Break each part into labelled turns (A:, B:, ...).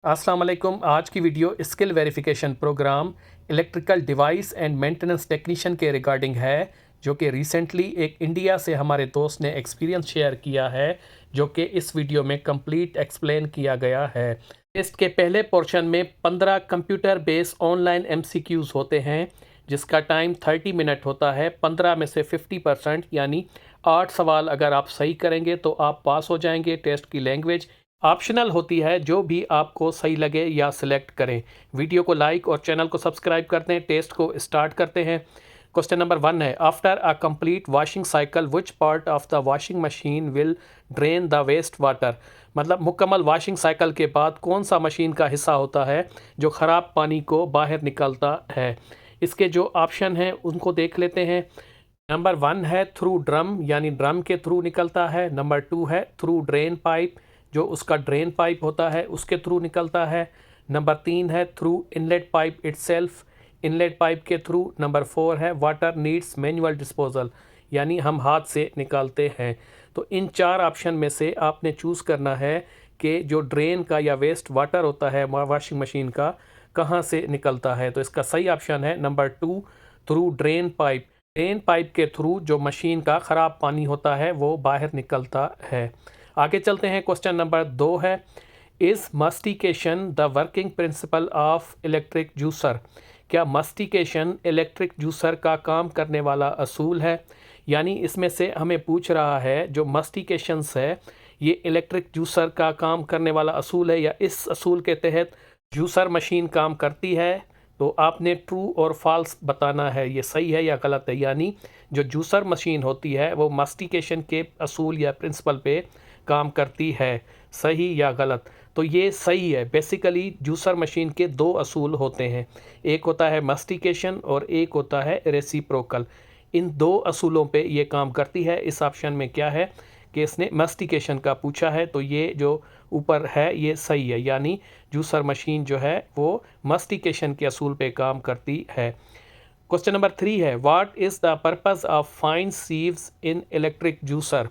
A: अस्सलाम वालेकुम। आज की video skill verification program electrical device and maintenance technician के रिगार्डिंग है, जो कि रिसेंटली एक इंडिया से हमारे दोस्त ने एक्सपीरियंस शेयर किया है, जो कि इस वीडियो में कंप्लीट एक्सप्लेन किया गया है। इसके पहले पोर्शन में 15 कंप्यूटर बेस्ड ऑनलाइन एमसीक्यूज़ होते हैं, जिसका टाइम 30 मिनट होता है। 15 में से 50% यानी 8 सवाल अगर आप सही करेंगे तो आप पास हो जाएंगे। टेस्ट की लैंग्वेज ऑप्शनल होती है, जो भी आपको सही लगे या सिलेक्ट करें। वीडियो को लाइक और चैनल को सब्सक्राइब करते हैं। टेस्ट को स्टार्ट करते हैं। क्वेश्चन नंबर 1 है, after a complete washing cycle which part of the washing machine will drain the waste water. मतलब मुकम्मल वॉशिंग साइकिल के बाद कौन सा मशीन का हिस्सा होता है जो ख़राब पानी को बाहर निकालता है। इसके जो ऑप्शन हैं उनको देख लेते हैं। नंबर 1 है थ्रू ड्रम, यानी ड्रम के थ्रू निकलता है। नंबर 2 है थ्रू ड्रेन पाइप, जो उसका ड्रेन पाइप होता है उसके थ्रू निकलता है। नंबर 3 है through inlet pipe itself, inlet pipe के थ्रू। नंबर 4 है वाटर नीड्स मैनुअल डिस्पोजल, यानी हम हाथ से निकालते हैं। तो इन 4 ऑप्शन में से आपने चूज़ करना है कि जो ड्रेन का या वेस्ट वाटर होता है वॉशिंग मशीन का कहाँ से निकलता है। तो इसका सही ऑप्शन है number 2, through drain pipe. Drain pipe के थ्रू जो मशीन का ख़राब पानी होता है वो बाहर निकलता है। आगे चलते हैं। क्वेश्चन नंबर 2 है, is mastication the working principle of electric juicer. क्या मस्टिकेशन इलेक्ट्रिक जूसर का काम करने वाला असूल है। यानी इसमें से हमें पूछ रहा है जो मस्टिकेशंस है ये इलेक्ट्रिक जूसर का काम करने वाला असूल है, या इस असूल के तहत जूसर मशीन काम करती है। तो आपने ट्रू और फॉल्स बताना है, ये सही है या गलत है। यानी जो जूसर मशीन होती है वो मस्टिकेशन के असूल या प्रिंसिपल पे काम करती है, सही या गलत। तो ये सही है। बेसिकली जूसर मशीन के 2 असूल होते हैं, एक होता है मस्टिकेशन और एक होता है रेसिप्रोकल। इन 2 असूलों पे ये काम करती है। इस ऑप्शन में क्या है कि इसने मस्टिकेशन का पूछा है, तो ये जो ऊपर है ये सही है, यानी जूसर मशीन जो है वो मस्टिकेशन के असूल पे काम करती है। क्वेश्चन नंबर 3 है, what is the purpose of fine sieves in electric juicer.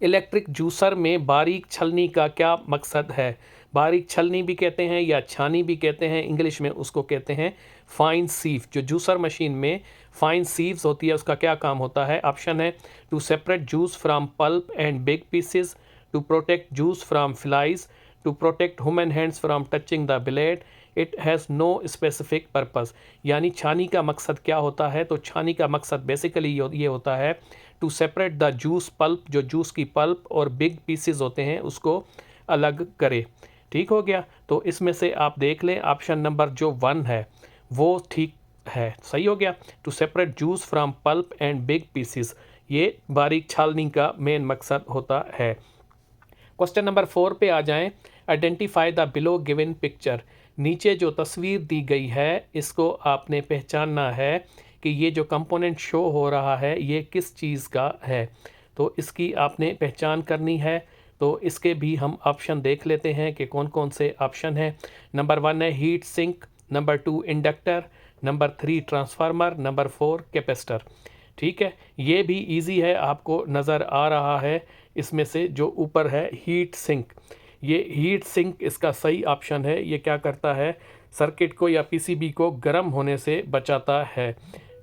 A: Electric juicer में बारीक छलनी का क्या मकसद है। बारीक छलनी भी कहते हैं या छानी भी कहते हैं, इंग्लिश में उसको कहते हैं फाइन सीव। जो जूसर मशीन में फाइन सीव्स होती है उसका क्या काम होता है। ऑप्शन है to separate juice from pulp and big pieces, to protect juice from flies, to protect human hands from touching the blade, it has no specific purpose. यानी छानी का मकसद क्या होता है। तो छानी का मकसद बेसिकली ये होता है to separate the juice pulp, जो जूस की पल्प और बिग पीसेस होते हैं उसको अलग करे। ठीक हो गया। तो इसमें से आप देख लें ऑप्शन नंबर जो 1 है वो ठीक है, सही हो गया। To separate juice from pulp and big pieces, ये बारीक छालनी का मेन मकसद होता है। क्वेश्चन नंबर 4 पे आ जाएं। Identify the below given picture. नीचे जो तस्वीर दी गई है इसको आपने पहचानना है कि ये जो कंपोनेंट शो हो रहा है ये किस चीज़ का है। तो इसकी आपने पहचान करनी है। तो इसके भी हम ऑप्शन देख लेते हैं कि कौन कौन से ऑप्शन हैं। नंबर 1 है heat sink, number 2 inductor, number 3 transformer, number 4 capacitor. ठीक है, ये भी इजी है, आपको नज़र आ रहा है। इसमें से जो ऊपर है हीट सिंक, ये हीट सिंक इसका सही ऑप्शन है। ये क्या करता है, सर्किट को या पीसीबी को गर्म होने से बचाता है।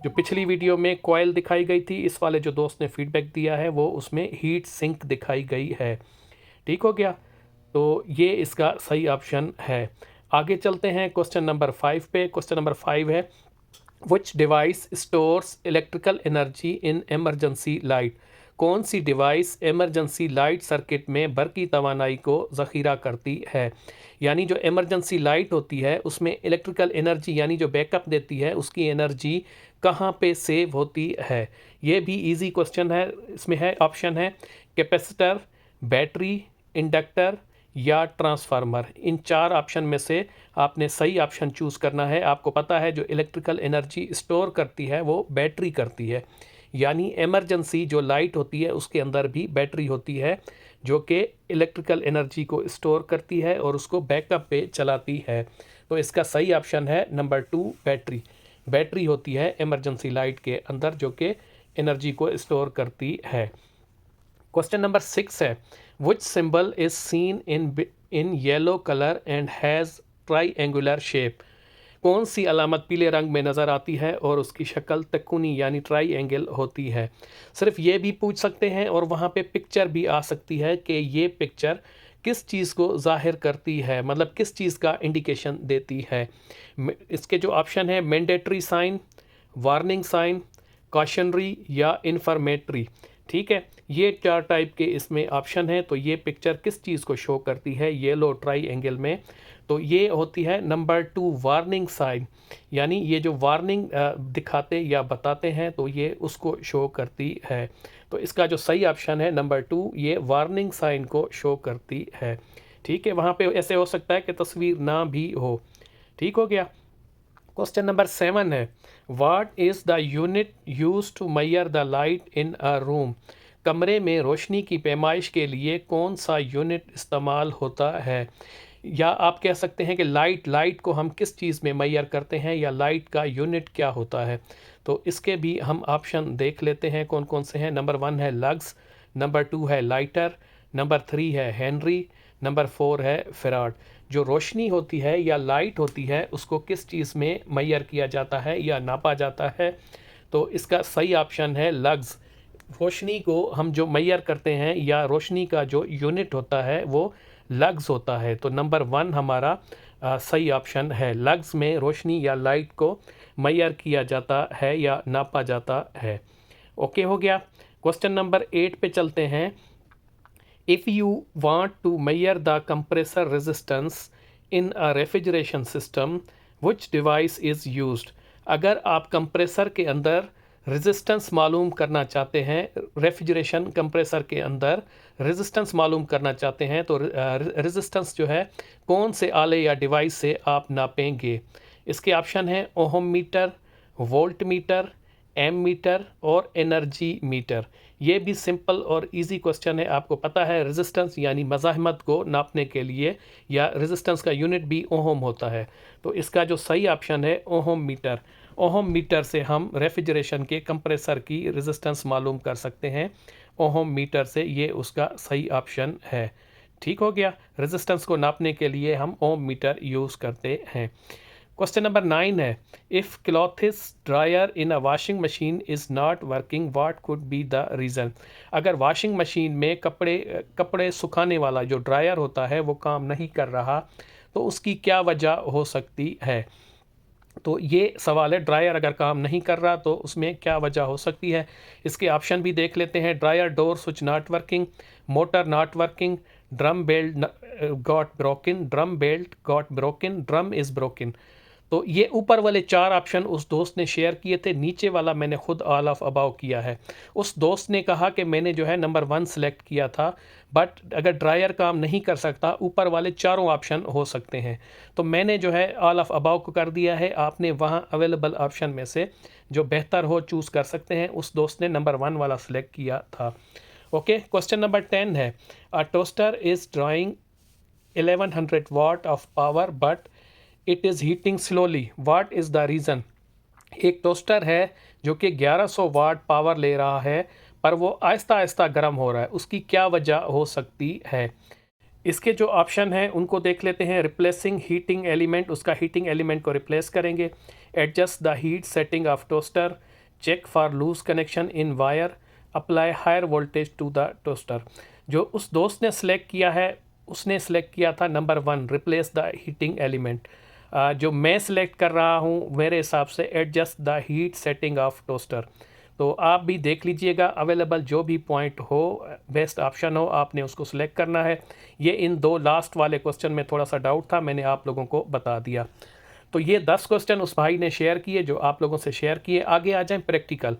A: जो पिछली वीडियो में कॉयल दिखाई गई थी, इस वाले जो दोस्त ने फीडबैक दिया है वो उसमें हीट सिंक दिखाई गई है। ठीक हो गया। तो ये इसका सही ऑप्शन है। आगे चलते हैं क्वेश्चन नंबर 5 पे। क्वेश्चन नंबर 5 है, विच device stores electrical energy in emergency light. कौन सी डिवाइस एमरजेंसी लाइट सर्किट में बरकी तवानाई को ज़ख़ीरा करती है। यानी जो एमरजेंसी लाइट होती है उसमें इलेक्ट्रिकल एनर्जी यानी जो बैकअप देती है उसकी एनर्जी कहाँ पे सेव होती है। ये भी इजी क्वेश्चन है। इसमें है ऑप्शन है कैपेसिटर, बैटरी, इंडक्टर या ट्रांसफार्मर। इन 4 ऑप्शन में से आपने सही ऑप्शन चूज़ करना है। आपको पता है जो इलेक्ट्रिकल एनर्जी स्टोर करती है वो बैटरी करती है। यानी इमरजेंसी जो लाइट होती है उसके अंदर भी बैटरी होती है जो कि इलेक्ट्रिकल एनर्जी को स्टोर करती है और उसको बैकअप पे चलाती है। तो इसका सही ऑप्शन है नंबर 2 बैटरी। बैटरी होती है इमरजेंसी लाइट के अंदर जो कि एनर्जी को स्टोर करती है। क्वेश्चन नंबर 6 है, विच symbol is seen in in yellow color and has triangular shape? कौन सी अलामत पीले रंग में नज़र आती है और उसकी शक्ल तकुनी यानी ट्राई होती है? सिर्फ ये भी पूछ सकते हैं और वहाँ पे पिक्चर भी आ सकती है कि ये पिक्चर किस चीज़ को ज़ाहिर करती है, मतलब किस चीज़ का इंडिकेशन देती है। इसके जो ऑप्शन है mandatory sign, warning sign, cautionary या इन्फॉर्मेटरी। ठीक है, ये 4 टाइप के इसमें ऑप्शन हैं। तो ये पिक्चर किस चीज़ को शो करती है येलो ट्राइएंगल में? तो ये होती है नंबर 2 वार्निंग साइन, यानी ये जो वार्निंग दिखाते या बताते हैं तो ये उसको शो करती है। तो इसका जो सही ऑप्शन है नंबर 2, ये वार्निंग साइन को शो करती है। ठीक है, वहाँ पे ऐसे हो सकता है कि तस्वीर ना भी हो। ठीक हो गया। क्वेश्चन नंबर 7 है, what is the unit use to measure the light in a room? कमरे में रोशनी की पैमाइश के लिए कौन सा यूनिट इस्तेमाल होता है? या आप कह सकते हैं कि लाइट को हम किस चीज़ में मेजर करते हैं, या लाइट का यूनिट क्या होता है? तो इसके भी हम ऑप्शन देख लेते हैं कौन कौन से हैं। नंबर 1 है लग्स, नंबर 2 है लाइटर, नंबर 3 है हेनरी, नंबर 4 है फेराड। जो रोशनी होती है या लाइट होती है उसको किस चीज़ में मेजर किया जाता है या नापा जाता है? तो इसका सही ऑप्शन है लग्स। रोशनी को हम जो मेजर करते हैं या रोशनी का जो यूनिट होता है वो लग्स होता है। तो नंबर 1 हमारा सही ऑप्शन है। लग्स में रोशनी या लाइट को मेजर किया जाता है या नापा जाता है। ओके हो गया। क्वेश्चन नंबर 8 पे चलते हैं। If you want to measure the compressor resistance in a refrigeration system, which device is used? अगर आप कंप्रेसर के अंदर रेजिस्टेंस मालूम करना चाहते हैं, रेफ्रिजरेशन कंप्रेसर के अंदर रेजिस्टेंस मालूम करना चाहते हैं, तो रेजिस्टेंस जो है कौन से आले या डिवाइस से आप नापेंगे? इसके ऑप्शन हैं ohm meter, volt meter, ammeter और एनर्जी मीटर। ये भी सिंपल और इजी क्वेश्चन है। आपको पता है रेजिस्टेंस यानी मज़ाहमत को नापने के लिए या रेजिस्टेंस का यूनिट भी ओहम होता है। तो इसका जो सही ऑप्शन है ओहम मीटर। ओहम मीटर से हम रेफ्रिजरेशन के कंप्रेसर की रेजिस्टेंस मालूम कर सकते हैं। ओहम मीटर से ये उसका सही ऑप्शन है। ठीक हो गया। रेजिस्टेंस को नापने के लिए हम ओम मीटर यूज़ करते हैं। क्वेश्चन नंबर 9 है, if clothes dryer in a washing machine is not working what could be the reason? अगर वॉशिंग मशीन में कपड़े सुखाने वाला जो ड्रायर होता है वो काम नहीं कर रहा तो उसकी क्या वजह हो सकती है? तो ये सवाल है, ड्रायर अगर काम नहीं कर रहा तो उसमें क्या वजह हो सकती है? इसके ऑप्शन भी देख लेते हैं। Dryer door switch not working, motor not working, drum belt got broken, drum belt got broken, drum is broken. तो ये ऊपर वाले 4 ऑप्शन उस दोस्त ने शेयर किए थे, नीचे वाला मैंने खुद ऑल ऑफ अबाव किया है। उस दोस्त ने कहा कि मैंने जो है नंबर 1 सेलेक्ट किया था, बट अगर ड्रायर काम नहीं कर सकता ऊपर वाले चारों ऑप्शन हो सकते हैं। तो मैंने जो है ऑल ऑफ अबाव को कर दिया है। आपने वहाँ अवेलेबल ऑप्शन में से जो बेहतर हो चूज़ कर सकते हैं। उस दोस्त ने नंबर 1 वाला सेलेक्ट किया था। ओके, क्वेश्चन नंबर 10 है, a toaster is drawing 1100 watt of power but it is heating slowly, what is the reason? एक टोस्टर है जो कि 1100 वाट पावर ले रहा है पर वो आहिस्ता आहिस्ता गर्म हो रहा है, उसकी क्या वजह हो सकती है? इसके जो ऑप्शन हैं उनको देख लेते हैं। रिप्लेसिंग हीटिंग एलिमेंट, उसका हीटिंग एलिमेंट को रिप्लेस करेंगे। Adjust the heat setting of toaster, check for loose connection in wire, apply higher voltage to the toaster. जो उस दोस्त ने सेलेक्ट किया है उसने सेलेक्ट किया था number 1 replace the heating element. जो मैं सेलेक्ट कर रहा हूँ मेरे हिसाब से adjust the heat setting of toaster. तो आप भी देख लीजिएगा, अवेलेबल जो भी पॉइंट हो, बेस्ट ऑप्शन हो, आपने उसको सिलेक्ट करना है। ये इन 2 लास्ट वाले क्वेश्चन में थोड़ा सा डाउट था, मैंने आप लोगों को बता दिया। तो ये 10 क्वेश्चन उस भाई ने शेयर किए जो आप लोगों से शेयर किए। आगे आ जाएं प्रैक्टिकल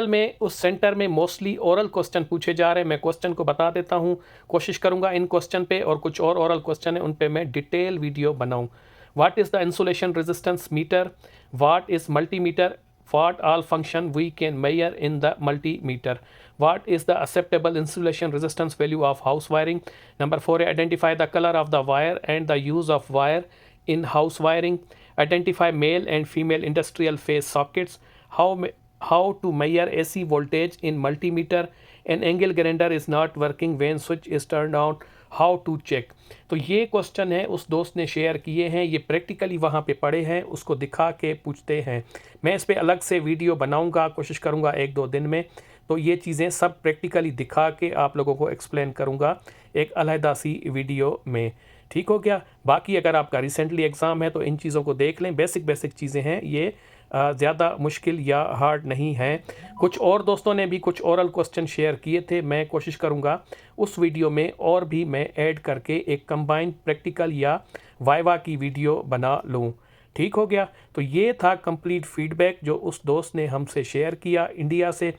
A: में। उस सेंटर में मोस्टली ओरल क्वेश्चन पूछे जा रहे हैं। मैं क्वेश्चन को बता देता हूँ, कोशिश करूँगा इन क्वेश्चन पे और कुछ और ओरल क्वेश्चन है उन पे मैं डिटेल वीडियो बनाऊँ। What is the insulation resistance meter? What is multimeter? What all function we can measure in the multimeter? What is the acceptable insulation resistance value of house wiring? Number 4, identify the color of the wire and the use of wire in house wiring. Identify male and female industrial phase sockets. How to measure AC voltage in multimeter? An angle grinder is not working when switch is turned on. How to check. तो ये question है उस दोस्त ने share किए हैं, ये practically वहाँ पे पढ़े हैं, उसको दिखा के पूछते हैं। मैं इस पे अलग से वीडियो बनाऊंगा, कोशिश करूंगा 1-2 दिन में, तो ये चीज़ें सब प्रैक्टिकली दिखा के आप लोगों को एक्सप्लेन करूंगा एक अलहदा सी वीडियो में। ठीक हो गया। बाकी अगर आपका रिसेंटली एग्ज़ाम है तो इन चीज़ों को देख लें, बेसिक बेसिक चीज़ें हैं ये, ज़्यादा मुश्किल या हार्ड नहीं है। कुछ और दोस्तों ने भी कुछ ओरल क्वेश्चन शेयर किए थे, मैं कोशिश करूँगा उस वीडियो में और भी मैं ऐड करके एक कंबाइंड प्रैक्टिकल या वाइवा की वीडियो बना लूँ। ठीक हो गया। तो ये था कंप्लीट फीडबैक जो उस दोस्त ने हमसे शेयर किया इंडिया से।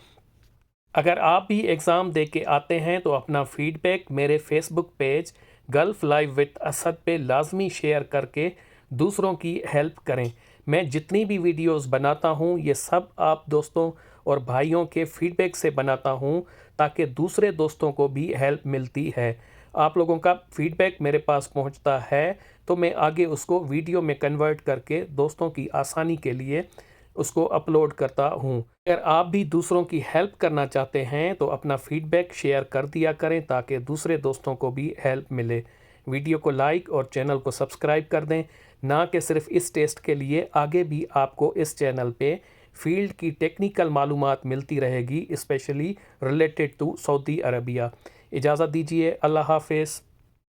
A: अगर आप भी एग्ज़ाम दे के आते हैं तो अपना फीडबैक मेरे Facebook page gulf live with Asad पे लाजमी शेयर करके दूसरों की हेल्प करें। मैं जितनी भी वीडियोस बनाता हूँ ये सब आप दोस्तों और भाइयों के फीडबैक से बनाता हूँ ताकि दूसरे दोस्तों को भी हेल्प मिलती है। आप लोगों का फीडबैक मेरे पास पहुँचता है तो मैं आगे उसको वीडियो में कन्वर्ट करके दोस्तों की आसानी के लिए उसको अपलोड करता हूँ। अगर आप भी दूसरों की हेल्प करना चाहते हैं तो अपना फीडबैक शेयर कर दिया करें ताकि दूसरे दोस्तों को भी हेल्प मिले। वीडियो को लाइक और चैनल को सब्सक्राइब कर दें, ना कि सिर्फ इस टेस्ट के लिए, आगे भी आपको इस चैनल पे फील्ड की टेक्निकल मालूमात मिलती रहेगी, specially related to Saudi Arabia. इजाज़त दीजिए, अल्लाह हाफ़िज़।